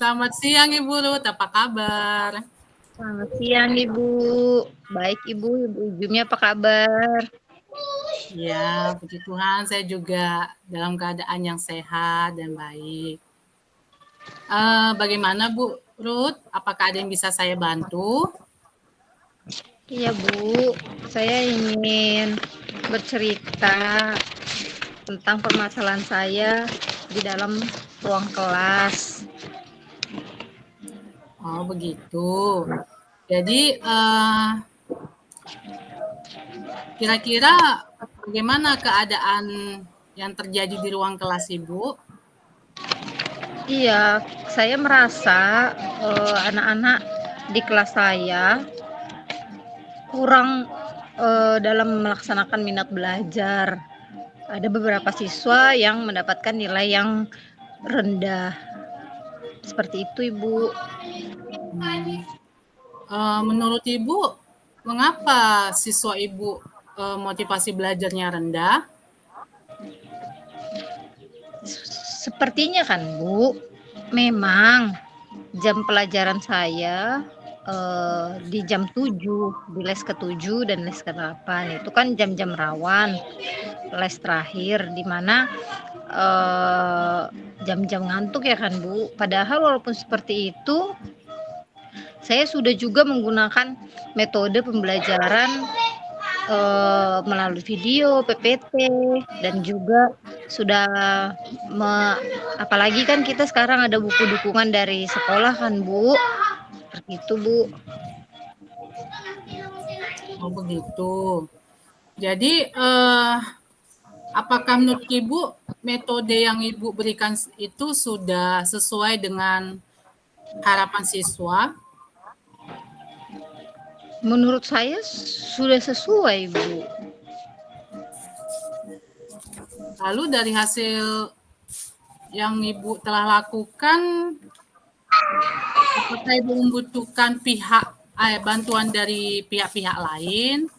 Selamat siang Ibu Ruth, apa kabar? Selamat siang Ibu. Baik Ibu, Ibu Jumi apa kabar? Ya, puji Tuhan saya juga dalam keadaan yang sehat dan baik. Bagaimana Bu Ruth? Apakah ada yang bisa saya bantu? Iya Bu, saya ingin bercerita tentang permasalahan saya di dalam ruang kelas. Oh begitu. Jadi kira-kira bagaimana keadaan yang terjadi di ruang kelas Ibu? Iya, saya merasa anak-anak di kelas saya kurang dalam melaksanakan minat belajar. Ada beberapa siswa yang mendapatkan nilai yang rendah. Seperti itu, Ibu. Menurut Ibu, mengapa siswa Ibu motivasi belajarnya rendah? Sepertinya kan, Bu, memang jam pelajaran saya di jam 7, di les ke-7 dan les ke-8. Itu kan jam-jam rawan, les terakhir di mana jam-jam ngantuk ya kan, Bu. Padahal walaupun seperti itu, saya sudah juga menggunakan metode pembelajaran melalui video, PPT, dan juga sudah apalagi kan kita sekarang ada buku dukungan dari sekolah kan Bu, seperti itu Bu. Oh begitu. Jadi apakah menurut Ibu metode yang Ibu berikan itu sudah sesuai dengan harapan siswa? Menurut saya sudah sesuai Bu. Lalu dari hasil yang Ibu telah lakukan, apakah Ibu membutuhkan bantuan dari pihak-pihak lain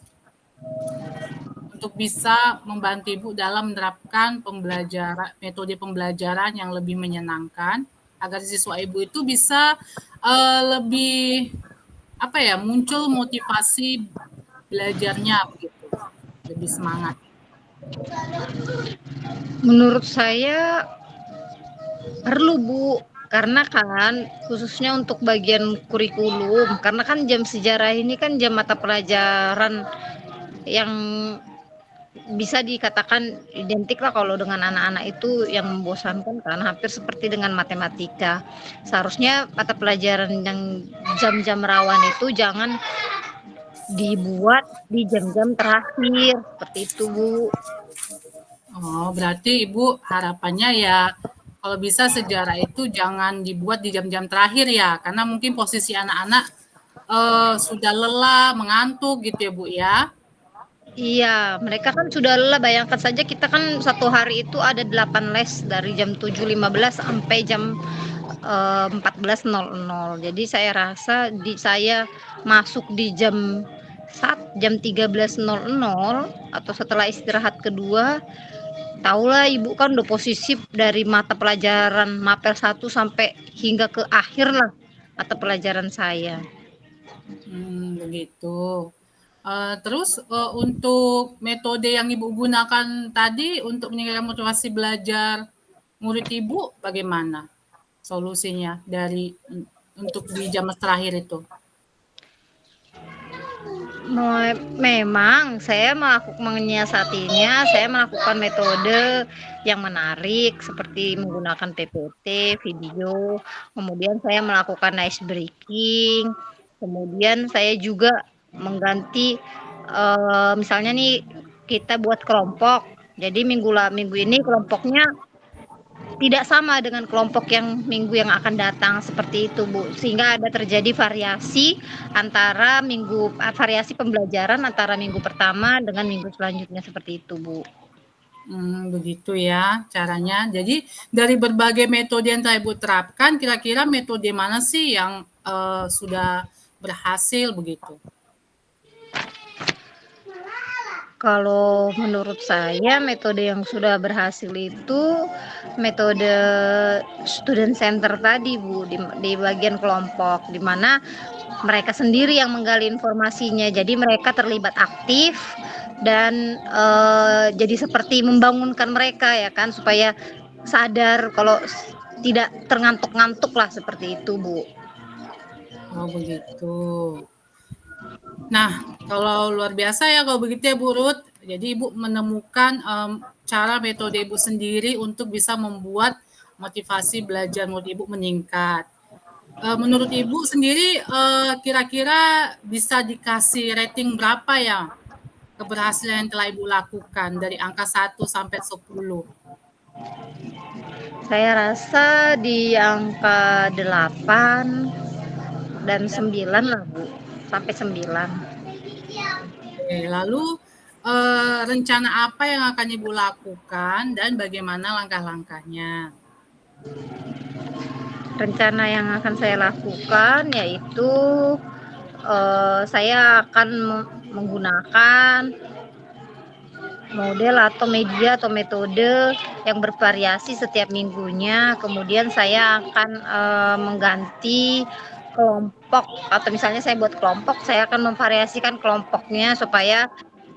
untuk bisa membantu Ibu dalam menerapkan metode pembelajaran yang lebih menyenangkan agar siswa Ibu itu bisa lebih muncul motivasi belajarnya begitu, lebih semangat. Menurut saya perlu Bu, karena kan khususnya untuk bagian kurikulum, karena kan jam sejarah ini kan jam mata pelajaran yang bisa dikatakan identik lah kalau dengan anak-anak itu yang membosankan kan, hampir seperti dengan matematika. Seharusnya mata pelajaran yang jam-jam rawan itu jangan dibuat di jam-jam terakhir, seperti itu Bu. Oh, berarti Ibu harapannya ya kalau bisa sejarah itu jangan dibuat di jam-jam terakhir ya, karena mungkin posisi anak-anak sudah lelah, mengantuk gitu ya Bu ya. Iya, mereka kan sudah lelah. Bayangkan saja kita kan satu hari itu ada 8 les dari jam 7.15 sampai jam 14.00. Jadi saya rasa saya masuk di jam 13.00 atau setelah istirahat kedua, tahulah Ibu kan udah posisi dari mata pelajaran mapel 1 sampai hingga ke akhir lah mata pelajaran saya. Begitu. Terus untuk metode yang Ibu gunakan tadi untuk meningkatkan motivasi belajar murid Ibu bagaimana solusinya untuk di jam terakhir itu? Memang saya menyiasatinya, saya melakukan metode yang menarik seperti menggunakan PPT, video, kemudian saya melakukan ice breaking, kemudian saya juga mengganti misalnya nih kita buat kelompok. Jadi minggu ini kelompoknya tidak sama dengan kelompok yang minggu yang akan datang, seperti itu Bu, sehingga ada terjadi variasi variasi pembelajaran antara minggu pertama dengan minggu selanjutnya, seperti itu Bu. Begitu ya caranya. Jadi dari berbagai metode yang telah Ibu terapkan, kira-kira metode mana sih yang sudah berhasil begitu? Kalau menurut saya metode yang sudah berhasil itu metode student center tadi Bu, di bagian kelompok, di mana mereka sendiri yang menggali informasinya. Jadi mereka terlibat aktif dan jadi seperti membangunkan mereka ya kan, supaya sadar kalau tidak terngantuk-ngantuk lah, seperti itu Bu. Oh begitu. Nah, kalau luar biasa ya kalau begitu ya Bu Ruth. Jadi Ibu menemukan cara metode Ibu sendiri untuk bisa membuat motivasi belajar murid Ibu meningkat. Menurut Ibu sendiri kira-kira bisa dikasih rating berapa ya keberhasilan yang telah Ibu lakukan dari angka 1 sampai 10? Saya rasa di angka 8 dan 9 lah Bu, sampai 9. Oke, lalu rencana apa yang akan Ibu lakukan dan bagaimana langkah-langkahnya? Rencana yang akan saya lakukan yaitu saya akan menggunakan model atau media atau metode yang bervariasi setiap minggunya. Kemudian saya akan mengganti kelompok, atau misalnya saya buat kelompok, saya akan memvariasikan kelompoknya supaya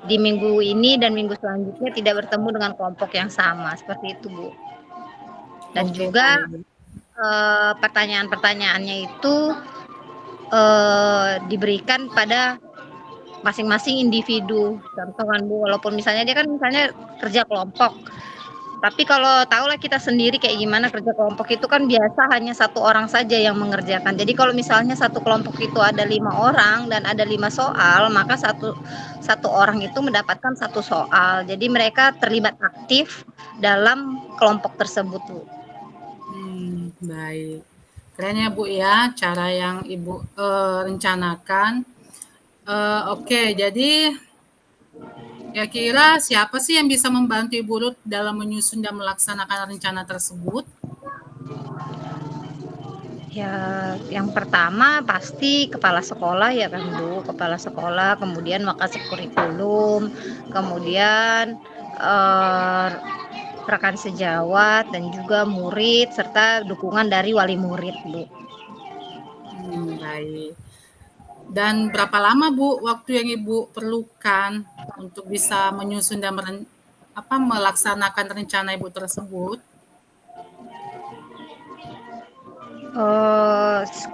di minggu ini dan minggu selanjutnya tidak bertemu dengan kelompok yang sama, seperti itu Bu. Dan Oke, juga baik. pertanyaan-pertanyaannya itu diberikan pada masing-masing individu. Contoh kan Bu, walaupun misalnya dia kan misalnya kerja kelompok, tapi kalau tahulah kita sendiri kayak gimana kerja kelompok itu kan biasa hanya satu orang saja yang mengerjakan. Jadi kalau misalnya satu kelompok itu ada 5 orang dan ada 5 soal, maka satu orang itu mendapatkan satu soal. Jadi mereka terlibat aktif dalam kelompok tersebut Bu. Baik. Keren ya Bu ya cara yang Ibu rencanakan. Oke, jadi kira-kira siapa sih yang bisa membantu Ibu Ruth dalam menyusun dan melaksanakan rencana tersebut? Ya, yang pertama pasti kepala sekolah ya kan Bu, kepala sekolah, kemudian makasih kurikulum, kemudian rekan sejawat dan juga murid serta dukungan dari wali murid Bu. Baik. Dan berapa lama Bu waktu yang Ibu perlukan untuk bisa menyusun dan melaksanakan rencana Ibu tersebut?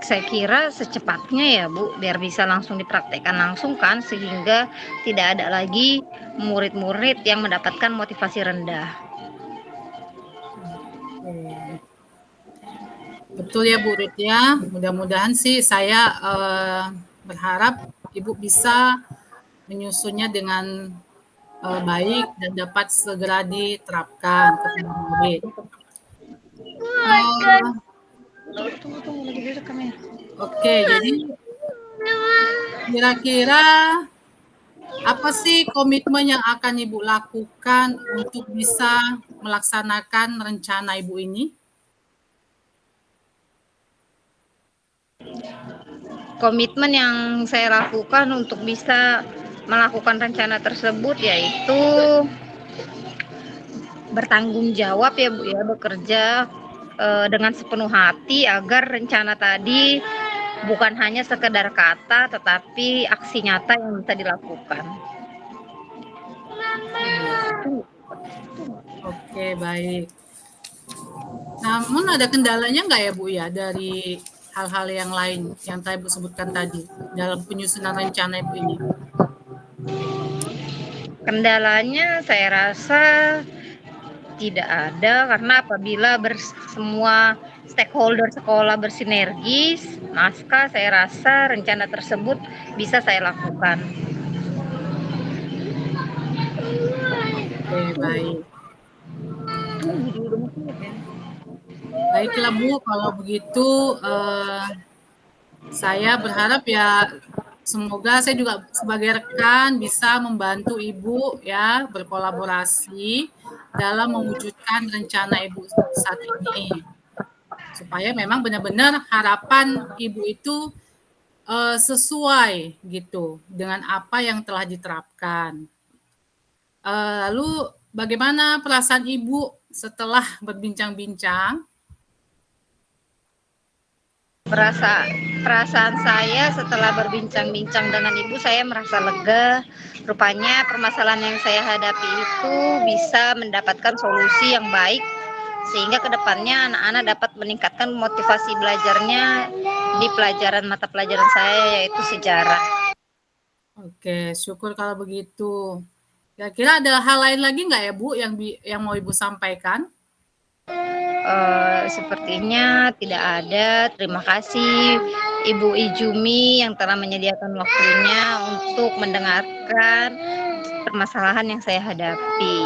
Saya kira secepatnya ya Bu, biar bisa langsung dipraktekkan langsung kan, sehingga tidak ada lagi murid-murid yang mendapatkan motivasi rendah. Betul ya Bu Ruth ya. Mudah-mudahan sih saya berharap Ibu bisa menyusunnya dengan baik dan dapat segera diterapkan kepada murid. Oke, jadi kira-kira apa sih komitmen yang akan Ibu lakukan untuk bisa melaksanakan rencana Ibu ini? Komitmen yang saya lakukan untuk bisa melakukan rencana tersebut yaitu bertanggung jawab ya Bu ya, bekerja dengan sepenuh hati agar rencana tadi bukan hanya sekedar kata tetapi aksi nyata yang bisa dilakukan. Oke, baik. Namun ada kendalanya nggak ya Bu ya dari hal-hal yang lain yang tadi Bu sebutkan tadi dalam penyusunan rencana Ibu ini? Kendalanya saya rasa tidak ada, karena apabila semua stakeholder sekolah bersinergis, maka saya rasa rencana tersebut bisa saya lakukan. Oke, baik. Baiklah Bu, kalau begitu saya berharap ya semoga saya juga sebagai rekan bisa membantu Ibu ya berkolaborasi dalam mewujudkan rencana Ibu saat ini. Supaya memang benar-benar harapan Ibu itu sesuai gitu dengan apa yang telah diterapkan. Lalu bagaimana perasaan Ibu setelah berbincang-bincang? Perasaan saya setelah berbincang-bincang dengan Ibu, saya merasa lega. Rupanya permasalahan yang saya hadapi itu bisa mendapatkan solusi yang baik, sehingga kedepannya anak-anak dapat meningkatkan motivasi belajarnya di mata pelajaran saya, yaitu sejarah. Oke, syukur kalau begitu. Kira-kira ada hal lain lagi nggak ya Bu yang mau Ibu sampaikan? Sepertinya tidak ada. Terima kasih Ibu Ijumi yang telah menyediakan waktunya untuk mendengarkan permasalahan yang saya hadapi.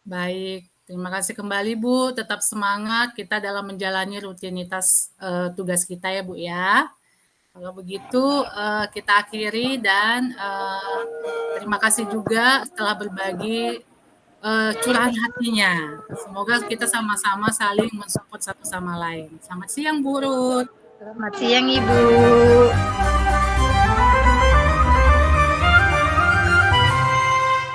Baik, terima kasih kembali Bu. Tetap semangat kita dalam menjalani rutinitas tugas kita ya Bu ya. Kalau begitu kita akhiri dan terima kasih juga setelah berbagi curahan hatinya. Semoga kita sama-sama saling mensupport satu sama lain. Selamat siang Bu Ruth. Selamat siang Ibu.